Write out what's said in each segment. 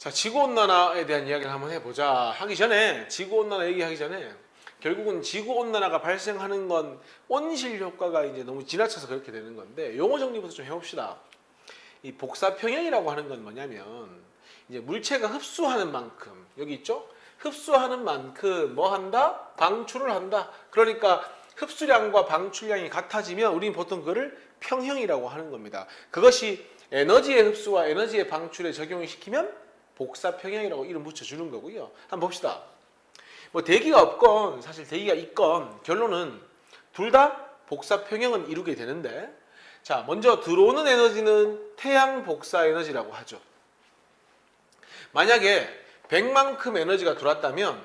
자, 지구온난화에 대한 이야기를 한번 해보자. 지구온난화 얘기하기 전에 결국은 지구온난화가 발생하는 건 온실 효과가 이제 너무 지나쳐서 그렇게 되는 건데 용어 정리부터 좀 해봅시다. 이 복사평형이라고 하는 건 뭐냐면 이제 물체가 흡수하는 만큼 여기 있죠? 흡수하는 만큼 뭐 한다? 방출을 한다. 그러니까 흡수량과 방출량이 같아지면 우리는 보통 그거를 평형이라고 하는 겁니다. 그것이 에너지의 흡수와 에너지의 방출에 적용을 시키면 복사평형이라고 이름 붙여주는 거고요. 한번 봅시다. 뭐 대기가 없건 사실 대기가 있건 결론은 둘 다 복사평형은 이루게 되는데 자, 먼저 들어오는 에너지는 태양 복사 에너지라고 하죠. 만약에 100만큼 에너지가 들어왔다면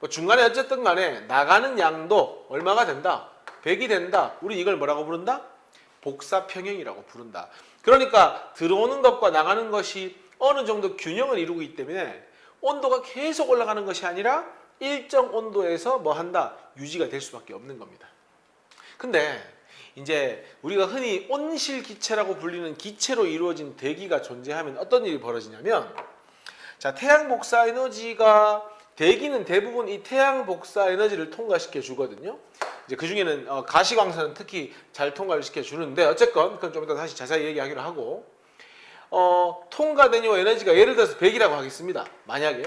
뭐 중간에 어쨌든 간에 나가는 양도 얼마가 된다? 100이 된다. 우리 이걸 뭐라고 부른다? 복사평형이라고 부른다. 그러니까 들어오는 것과 나가는 것이 어느 정도 균형을 이루고 있기 때문에 온도가 계속 올라가는 것이 아니라 일정 온도에서 뭐 한다? 유지가 될 수밖에 없는 겁니다. 근데 이제 우리가 흔히 온실기체라고 불리는 기체로 이루어진 대기가 존재하면 어떤 일이 벌어지냐면 자, 태양 복사 에너지가 대기는 대부분 이 태양 복사 에너지를 통과시켜 주거든요. 이제 그 중에는 가시광선은 특히 잘 통과를 시켜 주는데 어쨌건 그건 좀 이따 다시 자세히 얘기하기로 하고 통과된 이 에너지가 예를 들어서 100이라고 하겠습니다. 만약에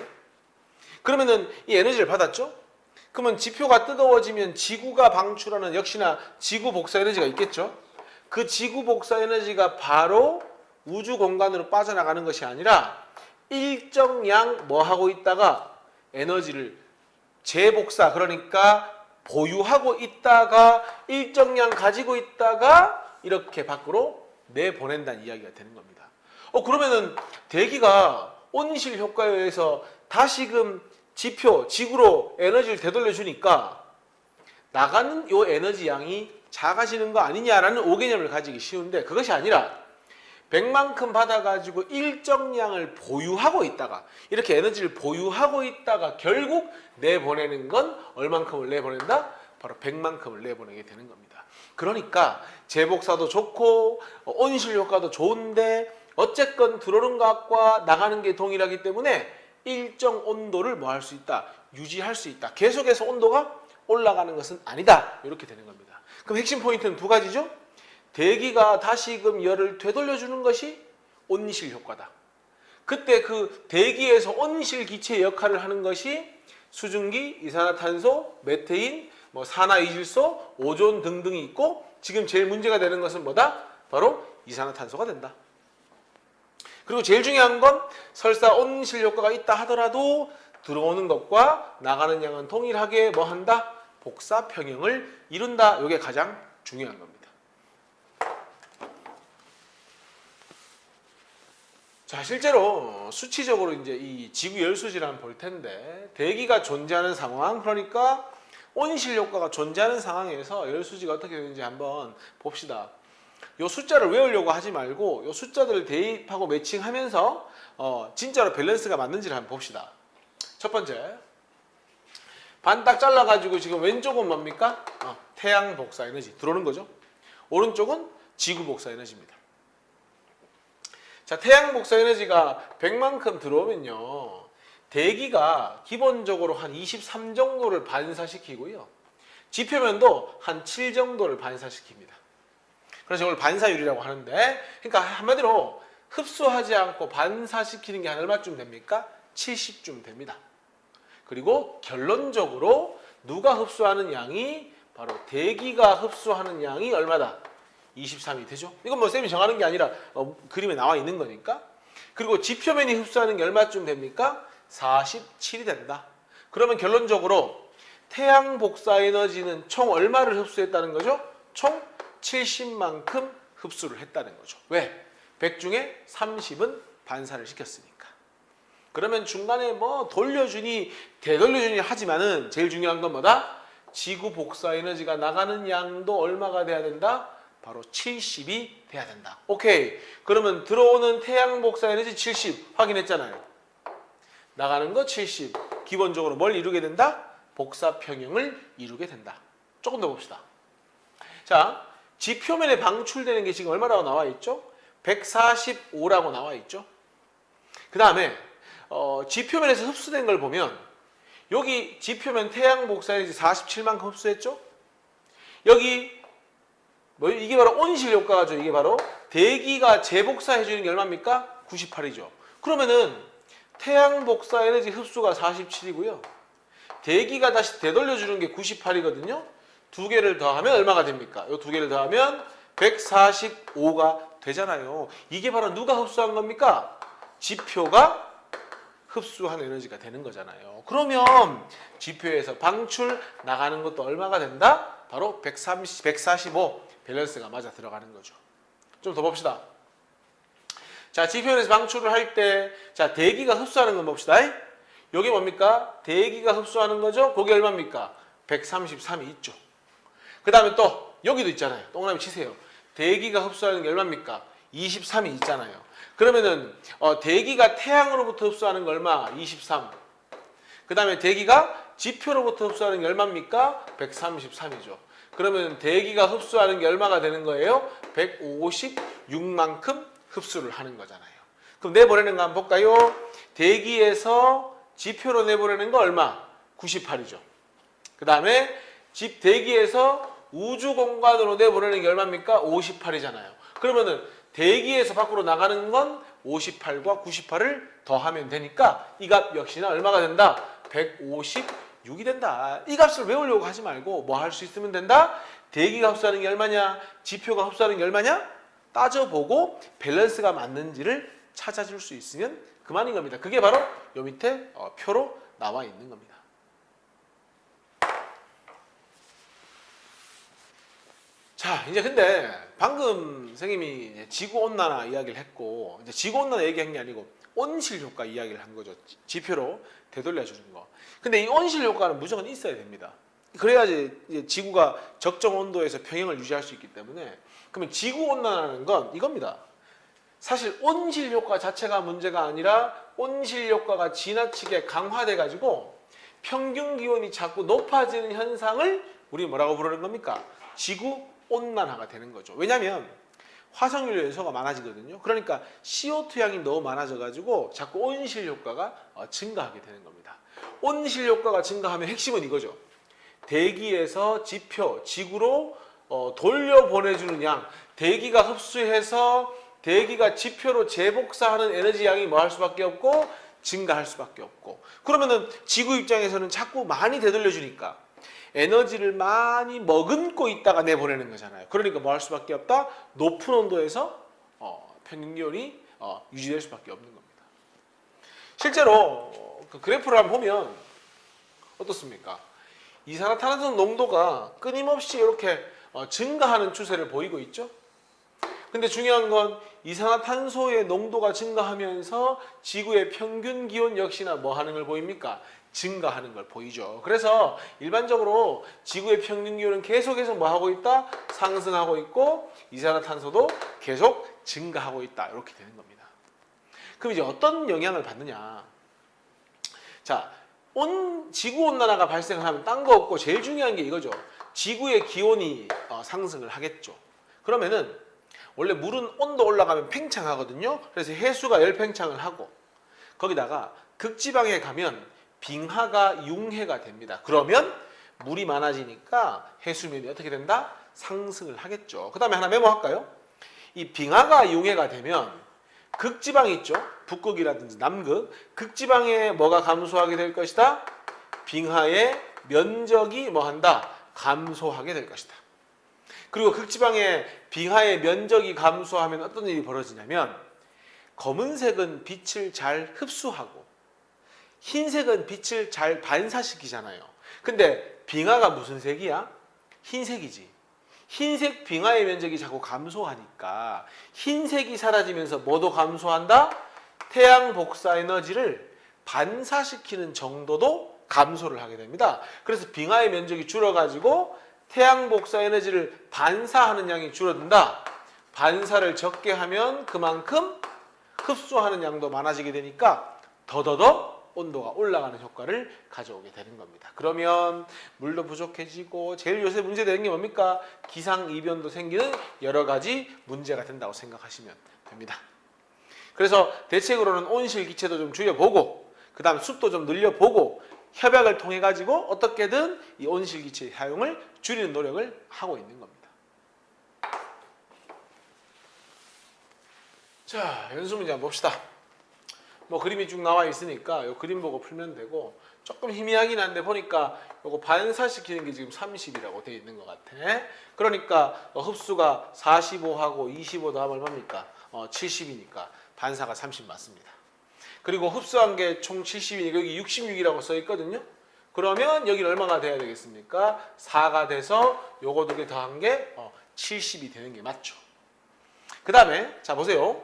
그러면은 이 에너지를 받았죠? 그러면 지표가 뜨거워지면 지구가 방출하는 역시나 지구 복사 에너지가 있겠죠? 그 지구 복사 에너지가 바로 우주 공간으로 빠져나가는 것이 아니라 일정 양 뭐 하고 있다가 에너지를 재복사 그러니까 보유하고 있다가 일정 양 가지고 있다가 이렇게 밖으로 내보낸다는 이야기가 되는 겁니다. 그러면은 대기가 온실 효과에 의해서 다시금 지구로 에너지를 되돌려 주니까 나가는 요 에너지 양이 작아지는 거 아니냐라는 오개념을 가지기 쉬운데 그것이 아니라 100만큼 받아가지고 일정 양을 보유하고 있다가 이렇게 에너지를 보유하고 있다가 결국 내보내는 건 얼만큼을 내보낸다? 바로 100만큼을 내보내게 되는 겁니다. 그러니까 재복사도 좋고 온실 효과도 좋은데 어쨌건 들어오는 것과 나가는 게 동일하기 때문에 일정 온도를 뭐 할 수 있다? 유지할 수 있다. 계속해서 온도가 올라가는 것은 아니다. 이렇게 되는 겁니다. 그럼 핵심 포인트는 두 가지죠. 대기가 다시금 열을 되돌려주는 것이 온실 효과다. 그때 그 대기에서 온실 기체의 역할을 하는 것이 수증기, 이산화탄소, 메테인, 뭐 산화이질소, 오존 등등이 있고 지금 제일 문제가 되는 것은 뭐다? 바로 이산화탄소가 된다. 그리고 제일 중요한 건 설사 온실 효과가 있다 하더라도 들어오는 것과 나가는 양은 동일하게 뭐 한다? 복사 평형을 이룬다. 이게 가장 중요한 겁니다. 자, 실제로 수치적으로 이제 이 지구 열수지를 한번 볼 텐데 대기가 존재하는 상황, 그러니까 온실 효과가 존재하는 상황에서 열수지가 어떻게 되는지 한번 봅시다. 요 숫자를 외우려고 하지 말고 요 숫자들을 대입하고 매칭하면서 진짜로 밸런스가 맞는지를 한번 봅시다. 첫 번째, 반 딱 잘라가지고 지금 왼쪽은 뭡니까? 태양 복사 에너지 들어오는 거죠. 오른쪽은 지구 복사 에너지입니다. 자, 태양 복사 에너지가 100만큼 들어오면요 대기가 기본적으로 한 23 정도를 반사시키고요 지표면도 한 7 정도를 반사시킵니다. 그래서 이걸 반사율이라고 하는데 그러니까 한마디로 흡수하지 않고 반사시키는 게 한 얼마쯤 됩니까? 70쯤 됩니다. 그리고 결론적으로 누가 흡수하는 양이 바로 대기가 흡수하는 양이 얼마다? 23이 되죠. 이건 뭐 쌤이 정하는 게 아니라 그림에 나와 있는 거니까. 그리고 지표면이 흡수하는 게 얼마쯤 됩니까? 47이 된다. 그러면 결론적으로 태양 복사 에너지는 총 얼마를 흡수했다는 거죠? 총 70만큼 흡수를 했다는 거죠. 왜? 100 중에 30은 반사를 시켰으니까. 그러면 중간에 뭐 돌려주니 되돌려주니 하지만은 제일 중요한 건 뭐다? 지구 복사 에너지가 나가는 양도 얼마가 돼야 된다? 바로 70이 돼야 된다. 오케이. 그러면 들어오는 태양 복사 에너지 70 확인했잖아요. 나가는 거 70. 기본적으로 뭘 이루게 된다? 복사 평형을 이루게 된다. 조금 더 봅시다. 자, 지표면에 방출되는 게 지금 얼마라고 나와 있죠? 145라고 나와 있죠. 그 다음에 지표면에서 흡수된 걸 보면 여기 지표면 태양 복사 에너지 47만큼 흡수했죠? 여기 뭐 이게 바로 온실 효과죠. 이게 바로 대기가 재복사해 주는 게 얼마입니까? 98이죠. 그러면은 태양 복사 에너지 흡수가 47이고요. 대기가 다시 되돌려 주는 게 98이거든요. 두 개를 더하면 얼마가 됩니까? 이 두 개를 더하면 145가 되잖아요. 이게 바로 누가 흡수한 겁니까? 지표가 흡수한 에너지가 되는 거잖아요. 그러면 지표에서 방출 나가는 것도 얼마가 된다? 바로 145 밸런스가 맞아 들어가는 거죠. 좀 더 봅시다. 자, 지표에서 방출을 할 때, 자, 대기가 흡수하는 건 봅시다. 여기 뭡니까? 대기가 흡수하는 거죠? 그게 얼마입니까? 133이 있죠. 그 다음에 또 여기도 있잖아요. 동그라미 치세요. 대기가 흡수하는 게 얼마입니까? 23이 있잖아요. 그러면은 대기가 태양으로부터 흡수하는 게 얼마? 23. 그 다음에 대기가 지표로부터 흡수하는 게 얼마입니까? 133이죠. 그러면 대기가 흡수하는 게 얼마가 되는 거예요? 156만큼 흡수를 하는 거잖아요. 그럼 내보내는 거 한번 볼까요? 대기에서 지표로 내보내는 거 얼마? 98이죠. 그 다음에 대기에서 우주 공간으로 내보내는 게 얼마입니까? 58이잖아요. 그러면은 대기에서 밖으로 나가는 건 58과 98을 더하면 되니까 이 값 역시나 얼마가 된다? 156이 된다. 이 값을 외우려고 하지 말고 뭐 할 수 있으면 된다? 대기가 흡수하는 게 얼마냐? 지표가 흡수하는 게 얼마냐? 따져보고 밸런스가 맞는지를 찾아줄 수 있으면 그만인 겁니다. 그게 바로 요 밑에 표로 나와 있는 겁니다. 자, 이제 근데 방금 선생님이 지구온난화 이야기를 했고, 이제 지구온난화 얘기한 게 아니고 온실 효과 이야기를 한 거죠. 지표로 되돌려주는 거. 근데 이 온실 효과는 무조건 있어야 됩니다. 그래야지 이제 지구가 적정 온도에서 평형을 유지할 수 있기 때문에. 그러면 지구온난화라는 건 이겁니다. 사실 온실 효과 자체가 문제가 아니라 온실 효과가 지나치게 강화돼 가지고 평균 기온이 자꾸 높아지는 현상을 우리 뭐라고 부르는 겁니까? 지구 온난화가 되는 거죠. 왜냐하면 화석연료 연소가 많아지거든요. 그러니까 CO2 양이 너무 많아져 가지고 자꾸 온실 효과가 증가하게 되는 겁니다. 온실 효과가 증가하면 핵심은 이거죠. 대기에서 지표, 지구로 돌려보내주는 양, 대기가 흡수해서 대기가 지표로 재복사하는 에너지 양이 뭐 할 수밖에 없고 증가할 수밖에 없고, 그러면은 지구 입장에서는 자꾸 많이 되돌려주니까 에너지를 많이 머금고 있다가 내보내는 거잖아요. 그러니까 뭐 할 수밖에 없다? 높은 온도에서 평균 기온이 유지될 수밖에 없는 겁니다. 실제로 그 그래프를 한번 보면 어떻습니까? 이산화탄소 농도가 끊임없이 이렇게 증가하는 추세를 보이고 있죠. 근데 중요한 건 이산화탄소의 농도가 증가하면서 지구의 평균 기온 역시나 뭐 하는 걸 보입니까? 증가하는 걸 보이죠. 그래서 일반적으로 지구의 평균 기온은 계속해서 뭐 하고 있다? 상승하고 있고 이산화탄소도 계속 증가하고 있다. 이렇게 되는 겁니다. 그럼 이제 어떤 영향을 받느냐? 자, 지구 온난화가 발생을 하면 딴 거 없고 제일 중요한 게 이거죠. 지구의 기온이 상승을 하겠죠. 그러면은 원래 물은 온도 올라가면 팽창하거든요. 그래서 해수가 열팽창을 하고 거기다가 극지방에 가면 빙하가 융해가 됩니다. 그러면 물이 많아지니까 해수면이 어떻게 된다? 상승을 하겠죠. 그 다음에 하나 메모할까요? 이 빙하가 융해가 되면 극지방이 있죠. 북극이라든지 남극. 극지방에 뭐가 감소하게 될 것이다? 빙하의 면적이 뭐 한다? 감소하게 될 것이다. 그리고 극지방의 빙하의 면적이 감소하면 어떤 일이 벌어지냐면 검은색은 빛을 잘 흡수하고 흰색은 빛을 잘 반사시키잖아요. 근데 빙하가 무슨 색이야? 흰색이지. 흰색 빙하의 면적이 자꾸 감소하니까 흰색이 사라지면서 뭐도 감소한다? 태양 복사 에너지를 반사시키는 정도도 감소를 하게 됩니다. 그래서 빙하의 면적이 줄어가지고 태양 복사 에너지를 반사하는 양이 줄어든다. 반사를 적게 하면 그만큼 흡수하는 양도 많아지게 되니까 더더더 온도가 올라가는 효과를 가져오게 되는 겁니다. 그러면 물도 부족해지고 제일 요새 문제되는 게 뭡니까? 기상이변도 생기는 여러 가지 문제가 된다고 생각하시면 됩니다. 그래서 대책으로는 온실기체도 좀 줄여보고 그 다음 숲도 좀 늘려보고 협약을 통해 가지고 어떻게든 이 온실기체 사용을 줄이는 노력을 하고 있는 겁니다. 자, 연수 문제 한번 봅시다. 뭐 그림이 쭉 나와 있으니까 이 그림 보고 풀면 되고, 조금 희미하긴 한데 보니까 요거 반사시키는 게 지금 30이라고 되어 있는 것 같아. 그러니까 흡수가 45하고 25 더하면 얼마입니까? 70이니까 반사가 30 맞습니다. 그리고 흡수한 게 총 70이니까 여기 66이라고 써 있거든요. 그러면 여기는 얼마가 돼야 되겠습니까? 4가 돼서 요거 두 개 더한 게 70이 되는 게 맞죠. 그 다음에 자 보세요.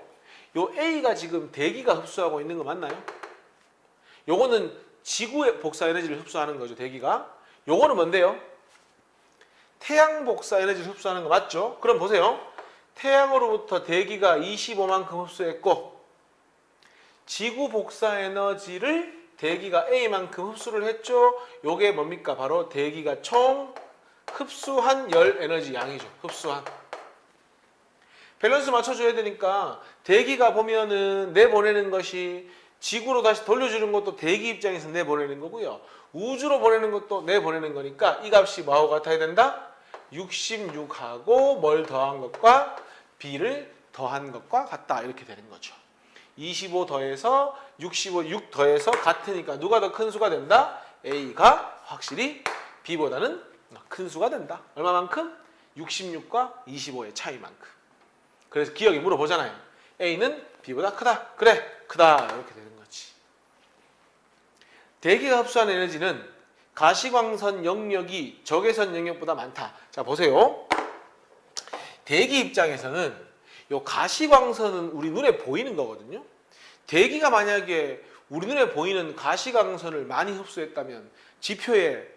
요 A가 지금 대기가 흡수하고 있는 거 맞나요? 요거는 지구의 복사 에너지를 흡수하는 거죠, 대기가. 요거는 뭔데요? 태양 복사 에너지를 흡수하는 거 맞죠? 그럼 보세요. 태양으로부터 대기가 25만큼 흡수했고, 지구 복사 에너지를 대기가 A만큼 흡수를 했죠. 요게 뭡니까? 바로 대기가 총 흡수한 열 에너지 양이죠. 흡수한. 밸런스 맞춰줘야 되니까 대기가 보면은 내보내는 것이 지구로 다시 돌려주는 것도 대기 입장에서 내보내는 거고요. 우주로 보내는 것도 내보내는 거니까 이 값이 뭐하고 같아야 된다? 66하고 뭘 더한 것과 B를 더한 것과 같다. 이렇게 되는 거죠. 25 더해서 65, 6 더해서 같으니까 누가 더 큰 수가 된다? A가 확실히 B보다는 큰 수가 된다. 얼마만큼? 66과 25의 차이만큼. 그래서 기억이 물어보잖아요. A는 B보다 크다. 그래, 크다. 이렇게 되는 거지. 대기가 흡수한 에너지는 가시광선 영역이 적외선 영역보다 많다. 자, 보세요. 대기 입장에서는 요 가시광선은 우리 눈에 보이는 거거든요. 대기가 만약에 우리 눈에 보이는 가시광선을 많이 흡수했다면 지표에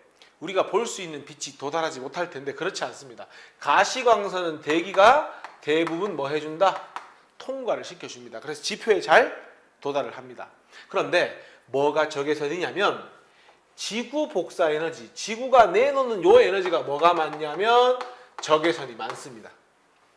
우리가 볼 수 있는 빛이 도달하지 못할 텐데 그렇지 않습니다. 가시광선은 대기가 대부분 뭐 해준다? 통과를 시켜줍니다. 그래서 지표에 잘 도달을 합니다. 그런데 뭐가 적외선이냐면 지구 복사 에너지, 지구가 내놓는 요 에너지가 뭐가 많냐면 적외선이 많습니다.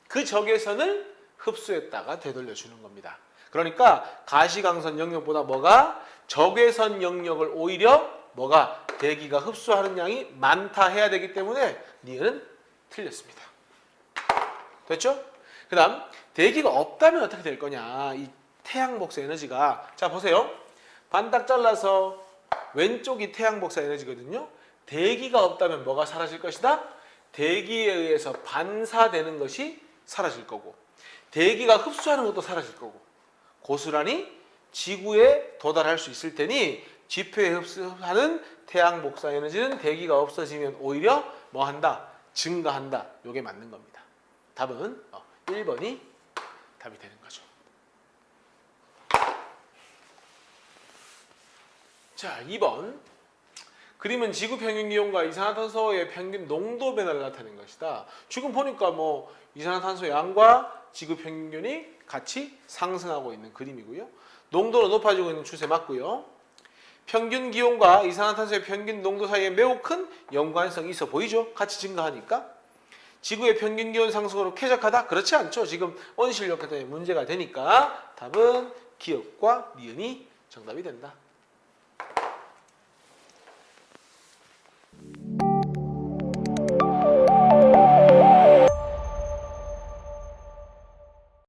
그 적외선을 흡수했다가 되돌려주는 겁니다. 그러니까 가시광선 영역보다 뭐가 적외선 영역을 오히려 뭐가 대기가 흡수하는 양이 많다 해야 되기 때문에 니은 틀렸습니다. 됐죠? 그 다음 대기가 없다면 어떻게 될 거냐. 이 태양 복사 에너지가 자 보세요. 반딱 잘라서 왼쪽이 태양 복사 에너지거든요. 대기가 없다면 뭐가 사라질 것이다? 대기에 의해서 반사되는 것이 사라질 거고 대기가 흡수하는 것도 사라질 거고 고스란히 지구에 도달할 수 있을 테니 지표에 흡수하는 태양 복사 에너지는 대기가 없어지면 오히려 뭐 한다? 증가한다. 요게 맞는 겁니다. 답은 1번이 답이 되는 거죠. 자, 2번. 그림은 지구 평균 기온과 이산화탄소의 평균 농도 변화를 나타낸 것이다. 지금 보니까 뭐 이산화탄소 양과 지구 평균이 같이 상승하고 있는 그림이고요. 농도는 높아지고 있는 추세 맞고요. 평균 기온과 이산화탄소의 평균 농도 사이에 매우 큰 연관성이 있어 보이죠? 같이 증가하니까. 지구의 평균 기온 상승으로 쾌적하다? 그렇지 않죠. 지금 온실력 때문에 문제가 되니까 답은 기역과 니은이 정답이 된다.